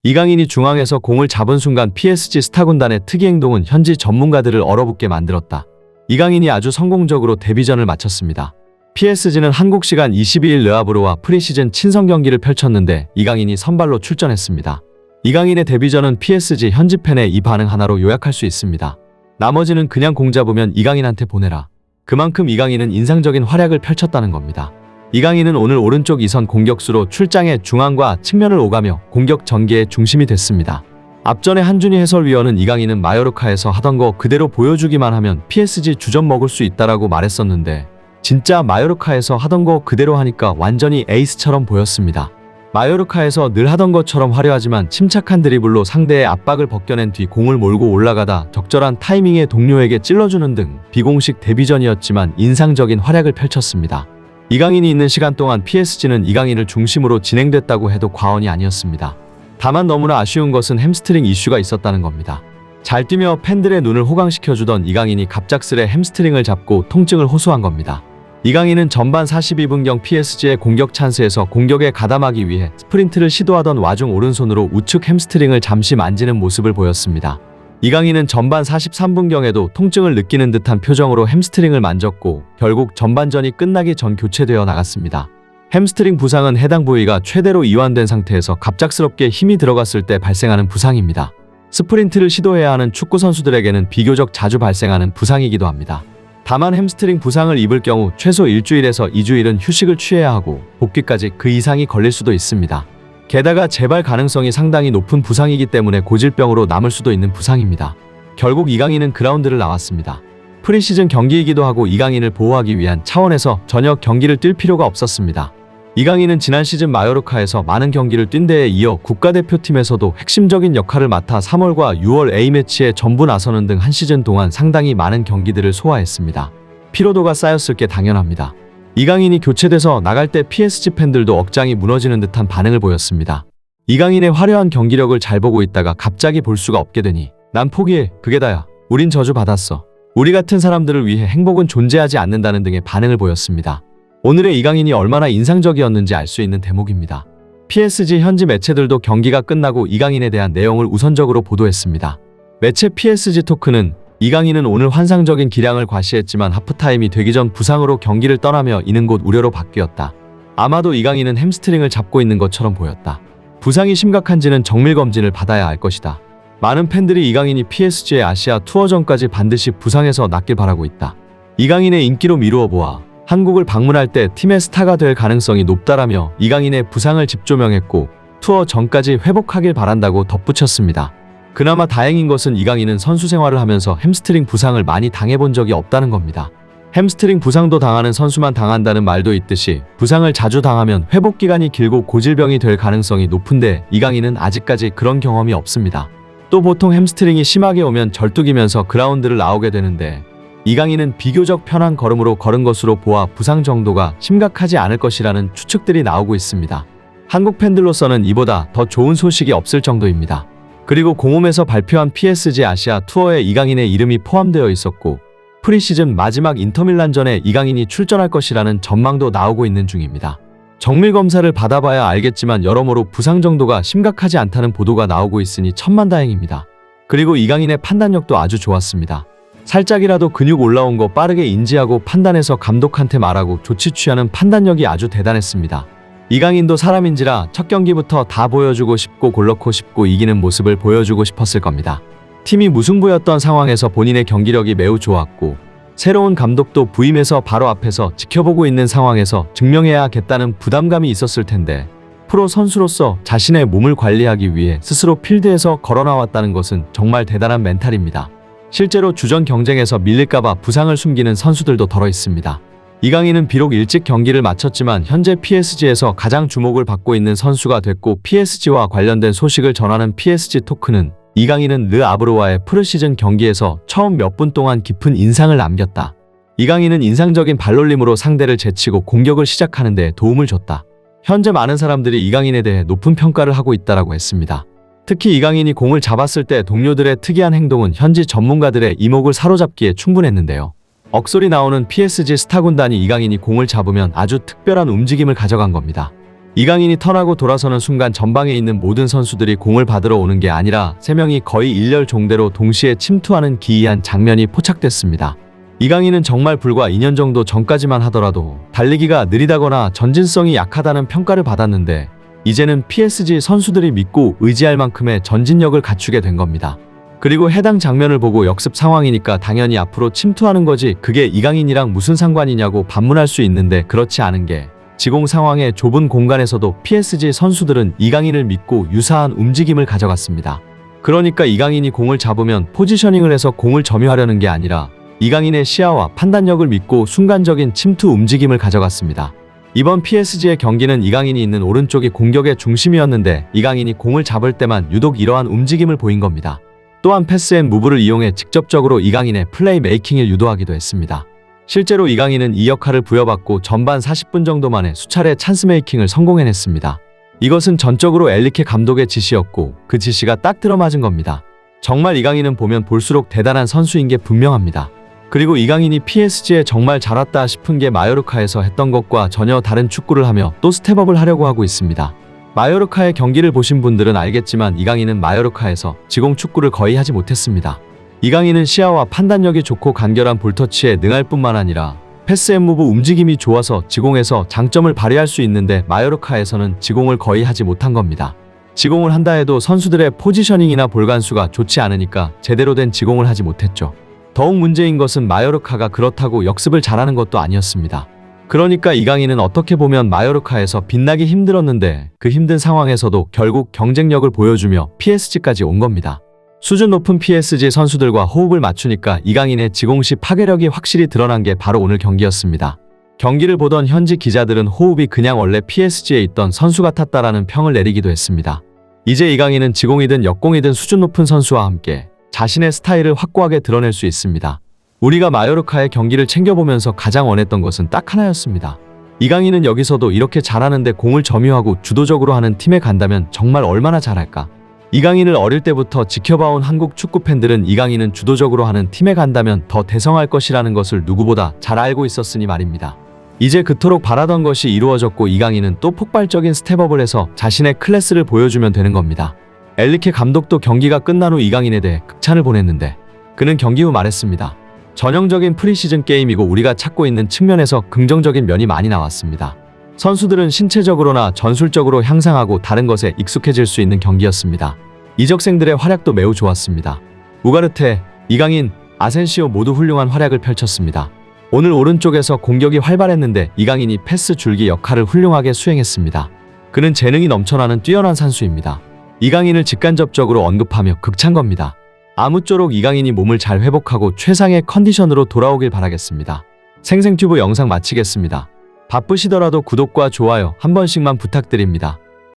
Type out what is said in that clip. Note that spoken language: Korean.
이강인이 중앙에서 공을 잡은 순간 PSG 스타 군단의 특이 행동은 현지 전문가들을 얼어붙게 만들었다. 이강인이 아주 성공적으로 데뷔전을 마쳤습니다. PSG는 한국 시간 22일 르아브르와 프리시즌 친선 경기를 펼쳤는데 이강인이 선발로 출전했습니다. 이강인의 데뷔전은 PSG 현지 팬의 이 반응 하나로 요약할 수 있습니다. 나머지는 그냥 공 잡으면 이강인한테 보내라. 그만큼 이강인은 인상적인 활약을 펼쳤다는 겁니다. 이강인은 오늘 오른쪽 2선 공격수로 출장해 중앙과 측면을 오가며 공격 전개의 중심이 됐습니다. 앞전에 한준희 해설위원은 이강인은 마요르카에서 하던 거 그대로 보여주기만 하면 PSG 주전 먹을 수 있다라고 말했었는데 진짜 마요르카에서 하던 거 그대로 하니까 완전히 에이스처럼 보였습니다. 마요르카에서 늘 하던 것처럼 화려하지만 침착한 드리블로 상대의 압박을 벗겨낸 뒤 공을 몰고 올라가다 적절한 타이밍에 동료에게 찔러주는 등 비공식 데뷔전이었지만 인상적인 활약을 펼쳤습니다. 이강인이 있는 시간 동안 PSG는 이강인을 중심으로 진행됐다고 해도 과언이 아니었습니다. 다만 너무나 아쉬운 것은 햄스트링 이슈가 있었다는 겁니다. 잘 뛰며 팬들의 눈을 호강시켜주던 이강인이 갑작스레 햄스트링을 잡고 통증을 호소한 겁니다. 이강인은 전반 42분경 PSG의 공격 찬스에서 공격에 가담하기 위해 스프린트를 시도하던 와중 오른손으로 우측 햄스트링을 잠시 만지는 모습을 보였습니다. 이강인은 전반 43분경에도 통증을 느끼는 듯한 표정으로 햄스트링을 만졌고 결국 전반전이 끝나기 전 교체되어 나갔습니다. 햄스트링 부상은 해당 부위가 최대로 이완된 상태에서 갑작스럽게 힘이 들어갔을 때 발생하는 부상입니다. 스프린트를 시도해야 하는 축구 선수들에게는 비교적 자주 발생하는 부상이기도 합니다. 다만 햄스트링 부상을 입을 경우 최소 일주일에서 2주일은 휴식을 취해야 하고 복귀까지 그 이상이 걸릴 수도 있습니다. 게다가 재발 가능성이 상당히 높은 부상이기 때문에 고질병으로 남을 수도 있는 부상입니다. 결국 이강인은 그라운드를 나왔습니다. 프리시즌 경기이기도 하고 이강인을 보호하기 위한 차원에서 전혀 경기를 뛸 필요가 없었습니다. 이강인은 지난 시즌 마요르카에서 많은 경기를 뛴 데에 이어 국가대표팀에서도 핵심적인 역할을 맡아 3월과 6월 A매치에 전부 나서는 등 한 시즌 동안 상당히 많은 경기들을 소화했습니다. 피로도가 쌓였을 게 당연합니다. 이강인이 교체돼서 나갈 때 PSG 팬들도 억장이 무너지는 듯한 반응을 보였습니다. 이강인의 화려한 경기력을 잘 보고 있다가 갑자기 볼 수가 없게 되니 난 포기해, 그게 다야. 우린 저주받았어. 우리 같은 사람들을 위해 행복은 존재하지 않는다는 등의 반응을 보였습니다. 오늘의 이강인이 얼마나 인상적이었는지 알 수 있는 대목입니다. PSG 현지 매체들도 경기가 끝나고 이강인에 대한 내용을 우선적으로 보도했습니다. 매체 PSG 토크는 이강인은 오늘 환상적인 기량을 과시했지만 하프타임이 되기 전 부상으로 경기를 떠나며 이는 곧 우려로 바뀌었다. 아마도 이강인은 햄스트링을 잡고 있는 것처럼 보였다. 부상이 심각한지는 정밀검진을 받아야 알 것이다. 많은 팬들이 이강인이 PSG의 아시아 투어전까지 반드시 부상에서 낫길 바라고 있다. 이강인의 인기로 미루어 보아 한국을 방문할 때 팀의 스타가 될 가능성이 높다라며 이강인의 부상을 집조명했고 투어 전까지 회복하길 바란다고 덧붙였습니다. 그나마 다행인 것은 이강인은 선수 생활을 하면서 햄스트링 부상을 많이 당해본 적이 없다는 겁니다. 햄스트링 부상도 당하는 선수만 당한다는 말도 있듯이 부상을 자주 당하면 회복 기간이 길고 고질병이 될 가능성이 높은데 이강인은 아직까지 그런 경험이 없습니다. 또 보통 햄스트링이 심하게 오면 절뚝이면서 그라운드를 나오게 되는데 이강인은 비교적 편한 걸음으로 걸은 것으로 보아 부상 정도가 심각하지 않을 것이라는 추측들이 나오고 있습니다. 한국 팬들로서는 이보다 더 좋은 소식이 없을 정도입니다. 그리고 공홈에서 발표한 PSG 아시아 투어에 이강인의 이름이 포함되어 있었고 프리시즌 마지막 인터밀란전에 이강인이 출전할 것이라는 전망도 나오고 있는 중입니다. 정밀검사를 받아봐야 알겠지만 여러모로 부상 정도가 심각하지 않다는 보도가 나오고 있으니 천만다행입니다. 그리고 이강인의 판단력도 아주 좋았습니다. 살짝이라도 근육 올라온 거 빠르게 인지하고 판단해서 감독한테 말하고 조치 취하는 판단력이 아주 대단했습니다. 이강인도 사람인지라 첫 경기부터 다 보여주고 싶고 골 넣고 싶고 이기는 모습을 보여주고 싶었을 겁니다. 팀이 무승부였던 상황에서 본인의 경기력이 매우 좋았고 새로운 감독도 부임해서 바로 앞에서 지켜보고 있는 상황에서 증명해야겠다는 부담감이 있었을 텐데 프로 선수로서 자신의 몸을 관리하기 위해 스스로 필드에서 걸어나왔다는 것은 정말 대단한 멘탈입니다. 실제로 주전 경쟁에서 밀릴까봐 부상을 숨기는 선수들도 덜어 있습니다. 이강인은 비록 일찍 경기를 마쳤지만 현재 PSG에서 가장 주목을 받고 있는 선수가 됐고 PSG와 관련된 소식을 전하는 PSG 토크는 이강인은 르아브르와의 프리시즌 경기에서 처음 몇 분 동안 깊은 인상을 남겼다. 이강인은 인상적인 발놀림으로 상대를 제치고 공격을 시작하는 데 도움을 줬다. 현재 많은 사람들이 이강인에 대해 높은 평가를 하고 있다고 했습니다. 특히 이강인이 공을 잡았을 때 동료들의 특이한 행동은 현지 전문가들의 이목을 사로잡기에 충분했는데요. 억소리 나오는 PSG 스타 군단이 이강인이 공을 잡으면 아주 특별한 움직임을 가져간 겁니다. 이강인이 턴하고 돌아서는 순간 전방에 있는 모든 선수들이 공을 받으러 오는 게 아니라 3명이 거의 일렬 종대로 동시에 침투하는 기이한 장면이 포착됐습니다. 이강인은 정말 불과 2년 정도 전까지만 하더라도 달리기가 느리다거나 전진성이 약하다는 평가를 받았는데 이제는 PSG 선수들이 믿고 의지할 만큼의 전진력을 갖추게 된 겁니다. 그리고 해당 장면을 보고 역습 상황이니까 당연히 앞으로 침투하는 거지 그게 이강인이랑 무슨 상관이냐고 반문할 수 있는데 그렇지 않은 게 지공 상황의 좁은 공간에서도 PSG 선수들은 이강인을 믿고 유사한 움직임을 가져갔습니다. 그러니까 이강인이 공을 잡으면 포지셔닝을 해서 공을 점유하려는 게 아니라 이강인의 시야와 판단력을 믿고 순간적인 침투 움직임을 가져갔습니다. 이번 PSG의 경기는 이강인이 있는 오른쪽이 공격의 중심이었는데 이강인이 공을 잡을 때만 유독 이러한 움직임을 보인 겁니다. 또한 패스앤무브를 이용해 직접적으로 이강인의 플레이 메이킹을 유도하기도 했습니다. 실제로 이강인은 이 역할을 부여받고 전반 40분 정도 만에 수차례 찬스 메이킹을 성공해냈습니다. 이것은 전적으로 엘리케 감독의 지시였고 그 지시가 딱 들어맞은 겁니다. 정말 이강인은 보면 볼수록 대단한 선수인 게 분명합니다. 그리고 이강인이 PSG에 정말 잘 왔다 싶은 게 마요르카에서 했던 것과 전혀 다른 축구를 하며 또 스텝업을 하려고 하고 있습니다. 마요르카의 경기를 보신 분들은 알겠지만 이강인은 마요르카에서 지공 축구를 거의 하지 못했습니다. 이강인은 시야와 판단력이 좋고 간결한 볼터치에 능할 뿐만 아니라 패스앤무브 움직임이 좋아서 지공에서 장점을 발휘할 수 있는데 마요르카에서는 지공을 거의 하지 못한 겁니다. 지공을 한다 해도 선수들의 포지셔닝이나 볼간수가 좋지 않으니까 제대로 된 지공을 하지 못했죠. 더욱 문제인 것은 마요르카가 그렇다고 역습을 잘하는 것도 아니었습니다. 그러니까 이강인은 어떻게 보면 마요르카에서 빛나기 힘들었는데 그 힘든 상황에서도 결국 경쟁력을 보여주며 PSG까지 온 겁니다. 수준 높은 PSG 선수들과 호흡을 맞추니까 이강인의 지공시 파괴력이 확실히 드러난 게 바로 오늘 경기였습니다. 경기를 보던 현지 기자들은 호흡이 그냥 원래 PSG에 있던 선수 같았다라는 평을 내리기도 했습니다. 이제 이강인은 지공이든 역공이든 수준 높은 선수와 함께 자신의 스타일을 확고하게 드러낼 수 있습니다. 우리가 마요르카의 경기를 챙겨보면서 가장 원했던 것은 딱 하나였습니다. 이강인은 여기서도 이렇게 잘하는데 공을 점유하고 주도적으로 하는 팀에 간다면 정말 얼마나 잘할까? 이강인을 어릴 때부터 지켜봐온 한국 축구 팬들은 이강인은 주도적으로 하는 팀에 간다면 더 대성할 것이라는 것을 누구보다 잘 알고 있었으니 말입니다. 이제 그토록 바라던 것이 이루어졌고 이강인은 또 폭발적인 스텝업을 해서 자신의 클래스를 보여주면 되는 겁니다. 엘리케 감독도 경기가 끝난 후 이강인에 대해 극찬을 보냈는데 그는 경기 후 말했습니다. 전형적인 프리시즌 게임이고 우리가 찾고 있는 측면에서 긍정적인 면이 많이 나왔습니다. 선수들은 신체적으로나 전술적으로 향상하고 다른 것에 익숙해질 수 있는 경기였습니다. 이적생들의 활약도 매우 좋았습니다. 우가르테, 이강인, 아센시오 모두 훌륭한 활약을 펼쳤습니다. 오늘 오른쪽에서 공격이 활발했는데 이강인이 패스 줄기 역할을 훌륭하게 수행했습니다. 그는 재능이 넘쳐나는 뛰어난 선수입니다. 이강인을 직간접적으로 언급하며 극찬 겁니다. 아무쪼록 이강인이 몸을 잘 회복하고 최상의 컨디션으로 돌아오길 바라겠습니다. 생생튜브 영상 마치겠습니다. 바쁘시더라도 구독과 좋아요 한 번씩만 부탁드립니다.